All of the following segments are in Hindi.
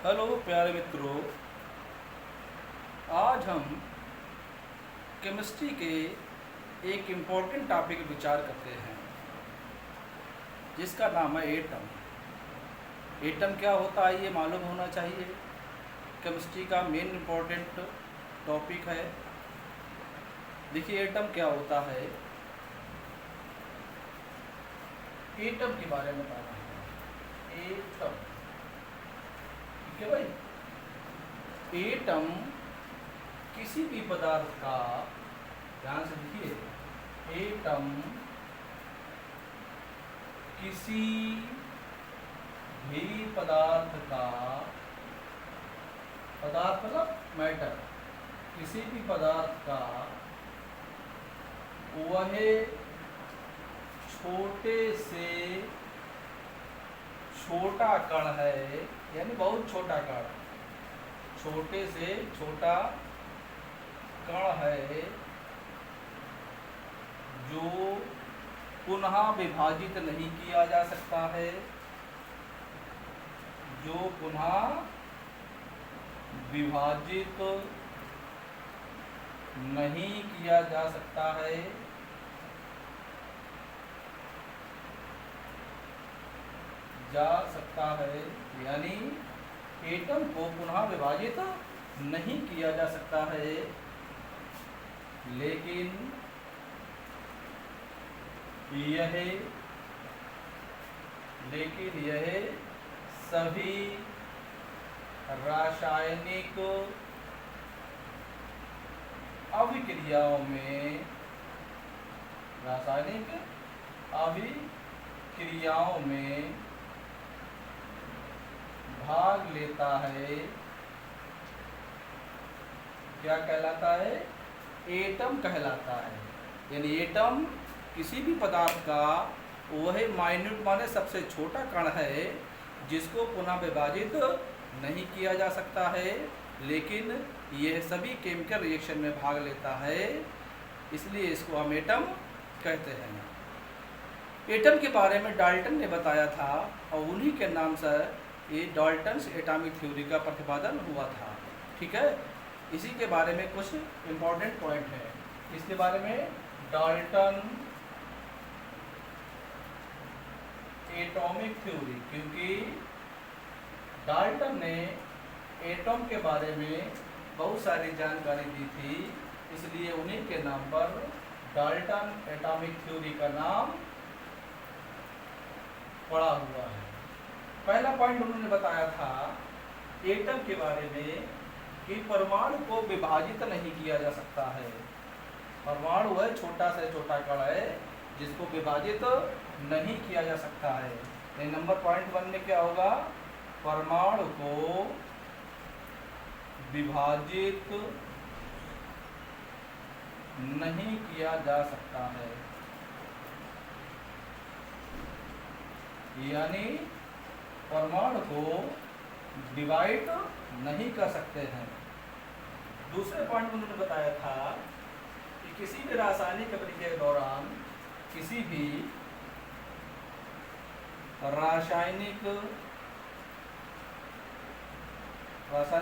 हेलो प्यारे मित्रों, आज हम केमिस्ट्री के एक इम्पोर्टेंट टॉपिक पर विचार करते हैं जिसका नाम है एटम। एटम क्या होता है ये मालूम होना चाहिए। केमिस्ट्री का मेन इम्पोर्टेंट टॉपिक है। देखिए एटम क्या होता है, एटम के बारे में बताना है। एटम, ठीक है भाई। एटम किसी भी पदार्थ का, ध्यान से देखिए, एटम किसी भी पदार्थ का, पदार्थ मतलब मैटर, किसी भी पदार्थ का वह छोटे से छोटा कण है, यानी बहुत छोटा कण, छोटे से छोटा कण है जो पुनः विभाजित नहीं किया जा सकता है, जो पुनः विभाजित नहीं किया जा सकता है, यानी एटम को पुनः विभाजित नहीं किया जा सकता है, लेकिन यह सभी रासायनिक अभिक्रियाओं में, रासायनिक अभिक्रियाओं में भाग लेता है। क्या कहलाता है? एटम कहलाता है। यानी एटम किसी भी पदार्थ का वह माइन्यूट माने सबसे छोटा कण है जिसको पुनः विभाजित नहीं किया जा सकता है, लेकिन यह सभी केमिकल रिएक्शन में भाग लेता है, इसलिए इसको हम एटम कहते हैं। एटम के बारे में डाल्टन ने बताया था और उन्हीं के नाम से ये डाल्टन्स एटॉमिक थ्योरी का प्रतिपादन हुआ था। ठीक है, इसी के बारे में कुछ इम्पोर्टेंट पॉइंट है। इसके बारे में डाल्टन एटॉमिक थ्योरी, क्योंकि डाल्टन ने एटम के बारे में बहुत सारी जानकारी दी थी, इसलिए उन्हीं के नाम पर डाल्टन एटॉमिक थ्योरी का नाम पड़ा हुआ है। पहला पॉइंट उन्होंने बताया था एटम के बारे में कि परमाणु को विभाजित नहीं किया जा सकता है। परमाणु है छोटा से छोटा कण है जिसको विभाजित नहीं किया जा सकता है। नंबर पॉइंट 1 में क्या होगा? परमाणु को विभाजित नहीं किया जा सकता है, यानी परमाणु को डिवाइड नहीं कर सकते हैं। दूसरे पॉइंट में उन्होंने बताया था कि किसी भी रासायनिक अभिक्रिया के दौरान, किसी भी रासायनिक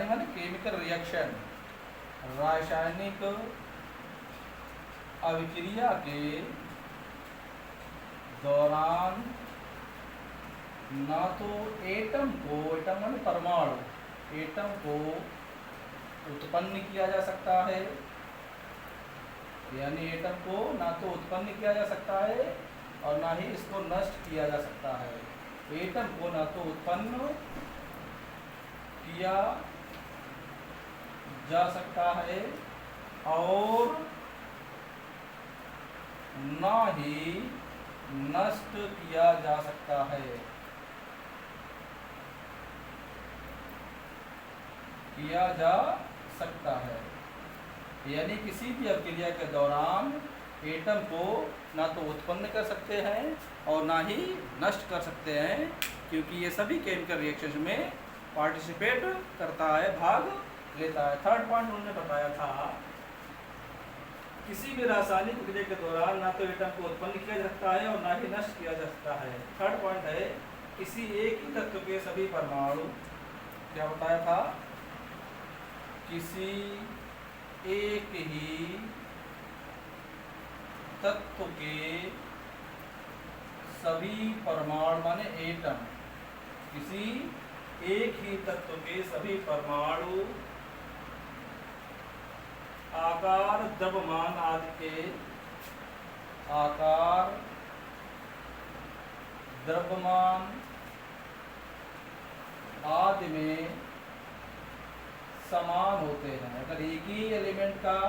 माने केमिकल रिएक्शन, रासायनिक अभिक्रिया के दौरान ना तो एटम को, एटम माने परमाणु, एटम को उत्पन्न किया जा सकता है, यानी एटम को ना तो उत्पन्न किया जा सकता है और ना ही इसको नष्ट किया जा सकता है। एटम को ना तो उत्पन्न किया जा सकता है और ना ही नष्ट किया जा सकता है, किया जा सकता है। यानी किसी भी अभिक्रिया के दौरान एटम को ना तो उत्पन्न कर सकते हैं और ना ही नष्ट कर सकते हैं, क्योंकि ये सभी केमिकल रिएक्शन में पार्टिसिपेट करता है, भाग लेता है। थर्ड पॉइंट उन्होंने बताया था किसी भी रासायनिक क्रिया के दौरान ना तो एटम को उत्पन्न किया जा सकता है और ना ही नष्ट किया जा सकता है। थर्ड पॉइंट है किसी एक ही तत्व के सभी परमाणु क्या बताया था, किसी एक ही तत्व के सभी परमाणु माने एटम, किसी एक ही तत्व के सभी परमाणु आकार, द्रव्यमान आदि के आकार, द्रव्यमान आदि में समान होते हैं। अगर एक ही एलिमेंट का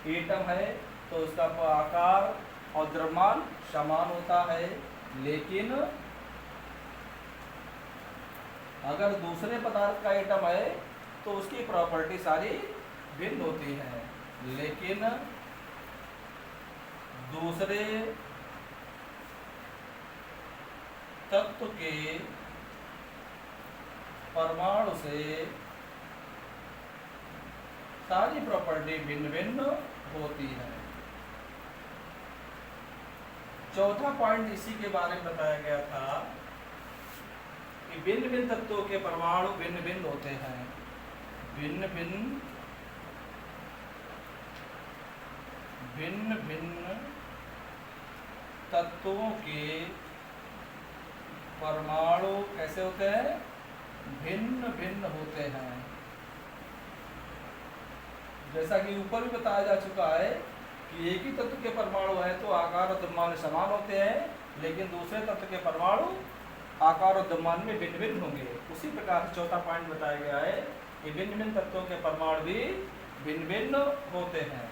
एटम है तो उसका आकार और द्रव्यमान समान होता है, लेकिन अगर दूसरे पदार्थ का एटम है तो उसकी प्रॉपर्टी सारी भिन्न होती है। लेकिन दूसरे तत्व के परमाणु से सारी प्रॉपर्टी भिन्न भिन्न होती है। चौथा पॉइंट इसी के बारे में बताया गया था कि भिन्न भिन्न तत्वों के परमाणु भिन्न भिन्न होते हैं। भिन्न भिन्न तत्वों के परमाणु कैसे होते हैं, भिन्न भिन्न होते हैं। जैसा कि ऊपर भी बताया जा चुका है कि एक ही तत्व के परमाणु है तो आकार और द्रव्यमान समान होते हैं, लेकिन दूसरे तत्व के परमाणु आकार और द्रव्यमान में भिन्न भिन्न होंगे। उसी प्रकार से चौथा पॉइंट बताया गया है कि भिन्न भिन्न तत्वों के परमाणु भी भिन्न भिन्न होते हैं।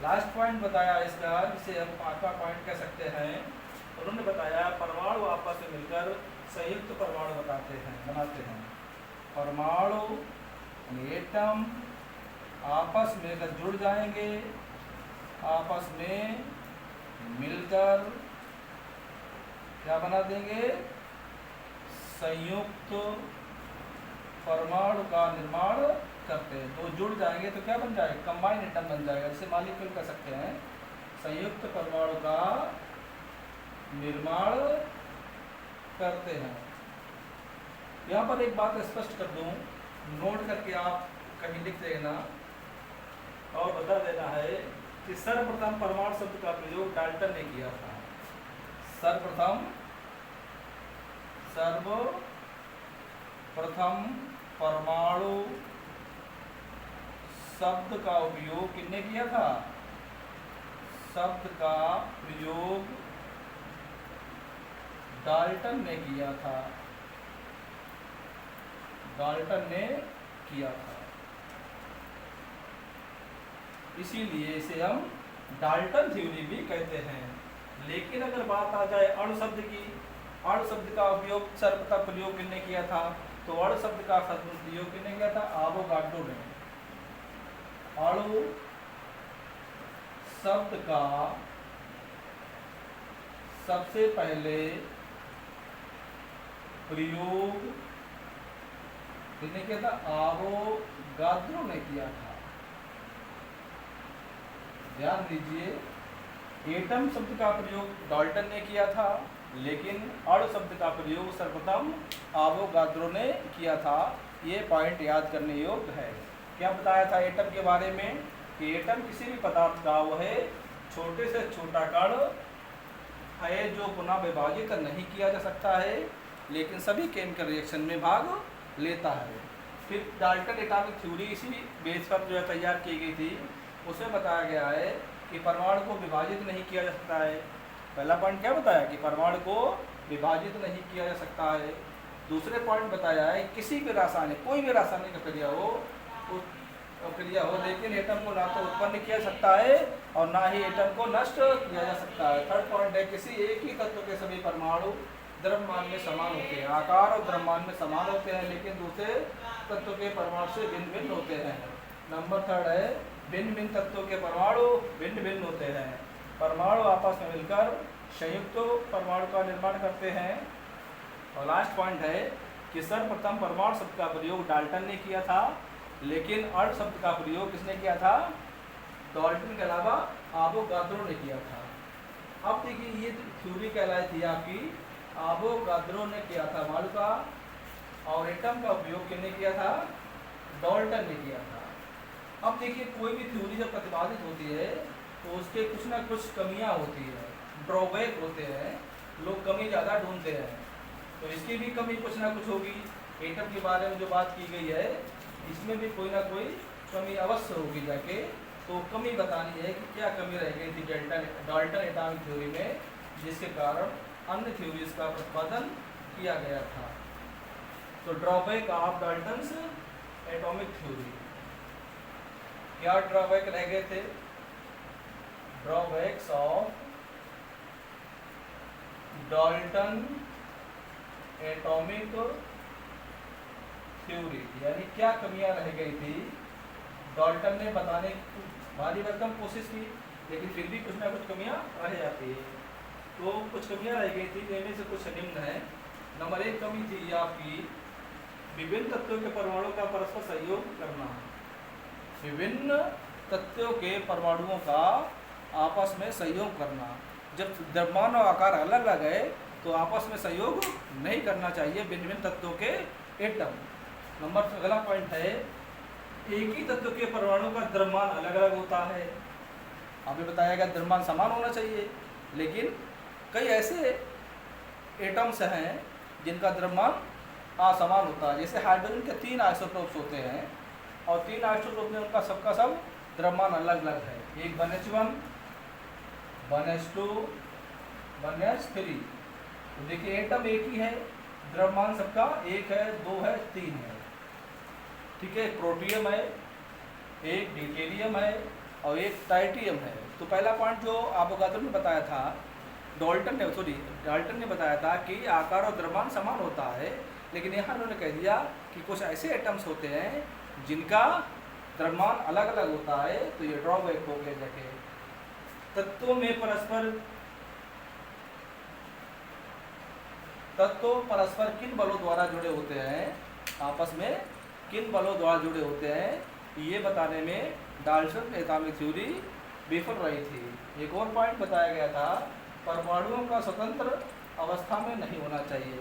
लास्ट पॉइंट बताया इसका, जिसे हम पांचवा पॉइंट कह सकते हैं। उन्होंने बताया परमाणु आपस में मिलकर संयुक्त परमाणु बनाते हैं। परमाणु एटम आपस में अगर जुड़ जाएंगे, आपस में मिलकर क्या बना देंगे, संयुक्त परमाणु का निर्माण करते हैं। दो जुड़ जाएंगे तो क्या बन जाएगा, कंबाइन एटम बन जाएगा, जिसे मॉलिक्यूल कह सकते हैं। संयुक्त परमाणु का निर्माण करते हैं। यहाँ पर एक बात स्पष्ट कर दूं, नोट करके आप कहीं लिख देना और बता देना है कि सर्वप्रथम परमाणु शब्द का प्रयोग डाल्टन ने किया था। सर्वप्रथम परमाणु शब्द का उपयोग किसने किया था, शब्द का प्रयोग डाल्टन ने किया था। डाल्टन ने किया था, इसीलिए इसे हम डाल्टन थ्योरी भी कहते हैं। लेकिन अगर बात आ जाए अणु शब्द की, अणु शब्द का उपयोग सर्वप्रथम प्रयोग किसने किया था, तो अणु शब्द का प्रयोग किसने किया था, एवोगाड्रो ने। अणु शब्द का सबसे पहले प्रयोग किसने किया था, एवोगाड्रो ने किया था। ध्यान दीजिए, एटम शब्द का प्रयोग डाल्टन ने किया था, लेकिन अणु शब्द का प्रयोग सर्वप्रथम एवोगाड्रो ने किया था। ये पॉइंट याद करने योग्य है। क्या बताया था एटम के बारे में कि एटम किसी भी पदार्थ का वह छोटे से छोटा कण है जो पुनः विभाजित नहीं किया जा सकता है, लेकिन सभी केमिकल रिएक्शन में भाग लेता है। फिर डाल्टन एटॉमिक थ्योरी इसी बेस पर जो है तैयार की गई थी, उसमें बताया गया है कि परमाणु को विभाजित नहीं किया जा सकता है। पहला पॉइंट क्या बताया कि परमाणु को विभाजित नहीं किया जा सकता है। दूसरे पॉइंट बताया है किसी भी रासायनिक, कोई भी रासायनिक क्रिया हो, लेकिन एटम को ना तो उत्पन्न किया जा सकता है और ना ही एटम को नष्ट किया जा सकता है। थर्ड पॉइंट है किसी एक ही तत्व के सभी परमाणु द्रव्यमान में समान होते हैं, आकार और द्रव्यमान में समान होते हैं, लेकिन दूसरे तत्व के परमाणु से भिन्न भिन्न होते हैं। नंबर थर्ड है भिन्न भिन्न तत्वों के परमाणु भिन्न भिन्न होते हैं। परमाणु आपस में मिलकर संयुक्त परमाणु का निर्माण करते हैं। और लास्ट पॉइंट है कि सर्वप्रथम परमाणु शब्द का प्रयोग डाल्टन ने किया था, लेकिन अणु शब्द का प्रयोग किसने किया था, डाल्टन के अलावा एवोगाड्रो ने किया था। अब देखिए ये थ्योरी कहलाई थी आपकी, एवोगाड्रो ने किया था परमाणु का, और एटम का उपयोग किसने किया था? डाल्टन ने किया था। अब देखिए कोई भी थ्योरी जब प्रतिपादित होती है तो उसके कुछ ना कुछ कमियां होती है, ड्रॉबैक होते हैं, लोग कमी ज़्यादा ढूंढते हैं, तो इसकी भी कमी कुछ ना कुछ होगी। एटम के बारे में जो बात की गई है इसमें भी कोई ना कोई कमी अवश्य होगी जाके, तो कमी बतानी है कि क्या कमी रह गई थी डाल्टन एटॉमिक थ्योरी में, जिसके कारण अन्य थ्योरीज का प्रतिपादन किया गया था। तो drawback of Dalton's atomic theory, क्या ड्रॉबैक रह गए थे? Drawbacks of Dalton atomic theory, यानी क्या कमियां रह गई थी? डाल्टन ने बताने की भारी भरकम कोशिश की, लेकिन फिर भी कुछ ना कुछ कमियां रह जाती है। तो कुछ कमियां रह गई थी, इनमें से कुछ निम्न है। नंबर 1 कमी थी आपकी विभिन्न तत्वों के परमाणुओं का परस्पर सहयोग करना। विभिन्न तत्वों के परमाणुओं का आपस में सहयोग करना। जब द्रव्यमान और आकार अलग अलग है तो आपस में सहयोग नहीं करना चाहिए भिन्न भिन्न तत्वों के एटम। नंबर अगला पॉइंट है एक ही तत्व के परमाणु का द्रव्यमान अलग अलग होता है। अभी बताया गया द्रव्यमान समान होना चाहिए, लेकिन कई ऐसे एटम्स हैं जिनका द्रव्यमान असमान होता है। जैसे हाइड्रोजन के 3 आइसोटोप्स होते हैं और 3 आइसोटोप में उनका सबका सब द्रव्यमान अलग अलग है। एक 1h1, 1h2, 1h3। तो देखिए एटम एक ही है, द्रव्यमान सबका 1 है, 2 है, 3 है। ठीक है, एक प्रोटियम है, एक ड्यूटेरियम है और एक टाइटियम है। तो पहला पॉइंट जो एवोगाद्रो ने बताया था, डाल्टन ने बताया था कि आकार और द्रव्यमान समान होता है, लेकिन यहाँ उन्होंने कह दिया कि कुछ ऐसे एटम्स होते हैं जिनका द्रव्यमान अलग अलग होता है। तो ये ड्रॉबैक हो गया जाके। तत्वों परस्पर किन बलों द्वारा जुड़े होते हैं, आपस में किन बलों द्वारा जुड़े होते हैं, ये बताने में डाल्टन एटॉमिक थ्योरी विफल रही थी। एक और पॉइंट बताया गया था परमाणुओं का स्वतंत्र अवस्था में नहीं होना चाहिए,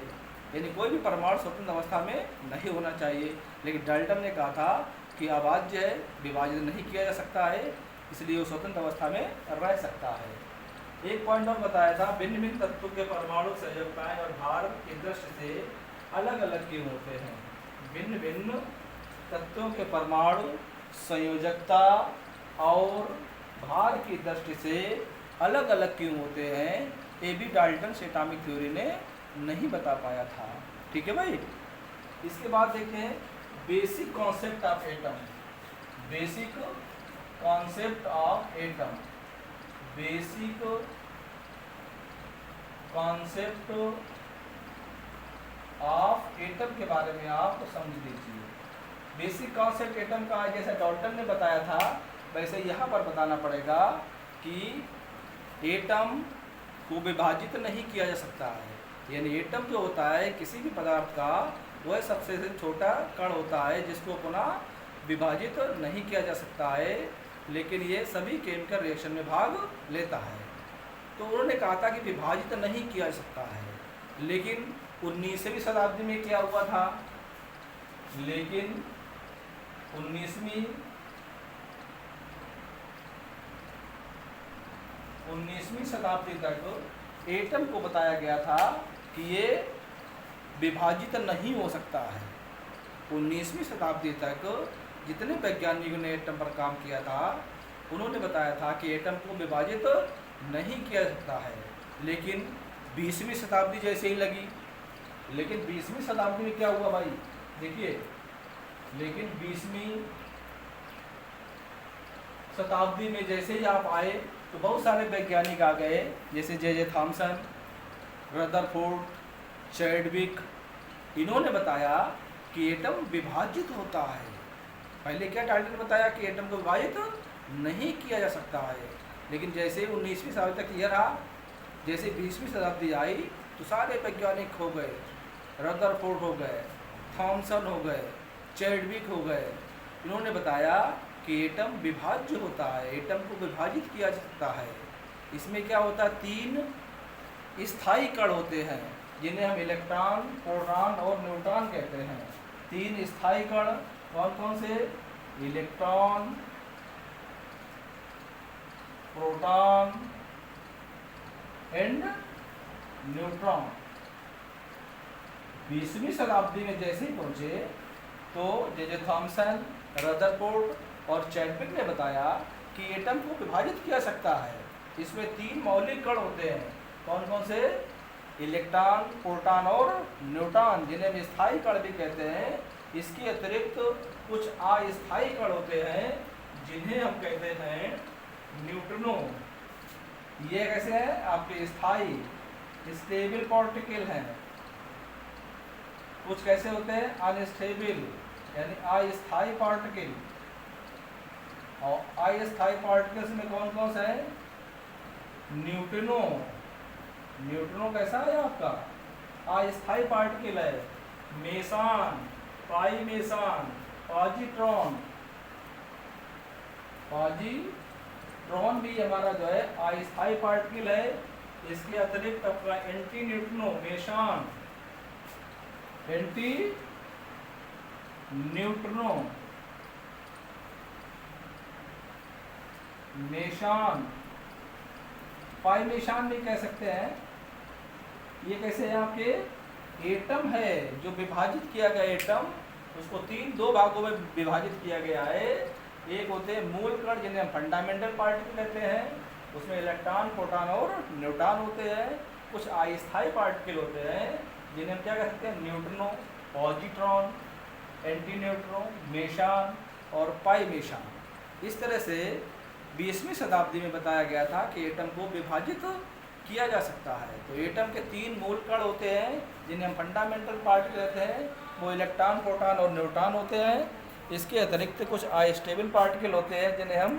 यानी कोई भी परमाणु स्वतंत्र अवस्था में नहीं होना चाहिए। लेकिन डाल्टन ने कहा था कि अभाज्य है, विभाजित नहीं किया जा सकता है, इसलिए वो स्वतंत्र अवस्था में रह सकता है। एक पॉइंट और बताया था भिन्न भिन्न तत्वों के परमाणु संयोजकताएं और भार की दृष्टि से अलग अलग क्यों होते हैं। भिन्न भिन्न तत्वों के परमाणु संयोजकता और भार की दृष्टि से अलग अलग क्यों होते हैं, ये भी डाल्टन एटॉमिक थ्योरी ने नहीं बता पाया था। ठीक है भाई। इसके बाद देखें basic concept of atom. Basic concept of atom, basic concept of atom के बारे में आप समझ लीजिए। बेसिक कॉन्सेप्ट एटम का जैसे डाल्टन ने बताया था वैसे यहाँ पर बताना पड़ेगा कि एटम को विभाजित नहीं किया जा सकता है, यानी एटम जो होता है किसी भी पदार्थ का वह सबसे छोटा कण होता है जिसको पुनः विभाजित नहीं किया जा सकता है, लेकिन ये सभी केमिकल रिएक्शन में भाग लेता है। तो उन्होंने कहा था कि विभाजित नहीं किया जा सकता है, लेकिन 19वीं शताब्दी में क्या हुआ था, लेकिन 19वीं शताब्दी तक एटम को बताया गया था कि ये विभाजित नहीं हो सकता है। 19वीं शताब्दी तक जितने वैज्ञानिकों ने एटम पर काम किया था उन्होंने बताया था कि एटम को विभाजित नहीं किया जा सकता है, लेकिन 20वीं शताब्दी जैसे ही लगी, लेकिन 20वीं शताब्दी में क्या हुआ भाई देखिए, लेकिन 20वीं शताब्दी में जैसे ही आप आए तो बहुत सारे वैज्ञानिक आ गए, जैसे जे थॉमसन, रदरफोर्ड, चैडविक। इन्होंने बताया कि एटम विभाजित होता है। पहले क्या डाल्टन ने बताया कि एटम को विभाजित नहीं किया जा सकता है, लेकिन जैसे 19वीं शताब्दी तक यह रहा, जैसे 20वीं शताब्दी आई तो सारे वैज्ञानिक हो गए, रदरफोर्ड हो गए, थॉमसन हो गए, चैडविक हो गए। इन्होंने बताया कि एटम विभाज्य होता है, एटम को विभाजित किया जा सकता है। इसमें क्या होता है, 3 स्थायी कण होते हैं जिन्हें हम इलेक्ट्रॉन, प्रोटॉन और न्यूट्रॉन कहते हैं। 3 स्थायी कण कौन कौन से? Electron, proton and neutron. 20वीं शताब्दी में जैसे ही पहुंचे तो जे थॉमसन, रदरफोर्ड और चैडविक ने बताया कि एटम को विभाजित किया सकता है। इसमें 3 मौलिक कण होते हैं। कौन कौन से? इलेक्ट्रॉन, प्रोटॉन और न्यूट्रॉन, जिन्हें हम स्थायी कण भी कहते हैं। इसके अतिरिक्त कुछ अस्थायी कण होते हैं जिन्हें हम कहते हैं न्यूट्रिनो। ये कैसे हैं? आपके स्थायी, स्टेबल पार्टिकल हैं। कुछ कैसे होते हैं? अनस्टेबल, यानी अस्थायी पार्टिकल। और अस्थायी पार्टिकल्स में कौन कौन सा है? न्यूट्रिनो। न्यूट्रिनो कैसा है आपका? अस्थायी पार्टिकल है। Mason, pi mason, positron. Positron भी हमारा जो है अस्थायी पार्टिकल है। इसके अतिरिक्त आपका anti neutrino, meson, anti neutrino, meson, pi meson भी कह सकते हैं। ये कैसे है? आपके एटम है जो विभाजित किया गया एटम, उसको 2 भागों में विभाजित किया गया है। एक होते हैं मूल कण जिन्हें हम फंडामेंटल पार्टिकल कहते हैं, उसमें इलेक्ट्रॉन, प्रोटॉन और न्यूट्रॉन होते हैं। कुछ अस्थायी पार्टिकल होते हैं जिन्हें हम क्या कह सकते हैं? Neutrino, positron, anti neutrino, mason और पाई मेसन। इस तरह से 20वीं शताब्दी में बताया गया था कि एटम को विभाजित किया जा सकता है। तो एटम के 3 मूल कण होते हैं जिन्हें हम फंडामेंटल पार्टिकल कहते हैं। वो इलेक्ट्रॉन, प्रोटॉन और न्यूट्रॉन होते हैं। इसके अतिरिक्त कुछ अनस्टेबल पार्टिकल होते हैं जिन्हें हम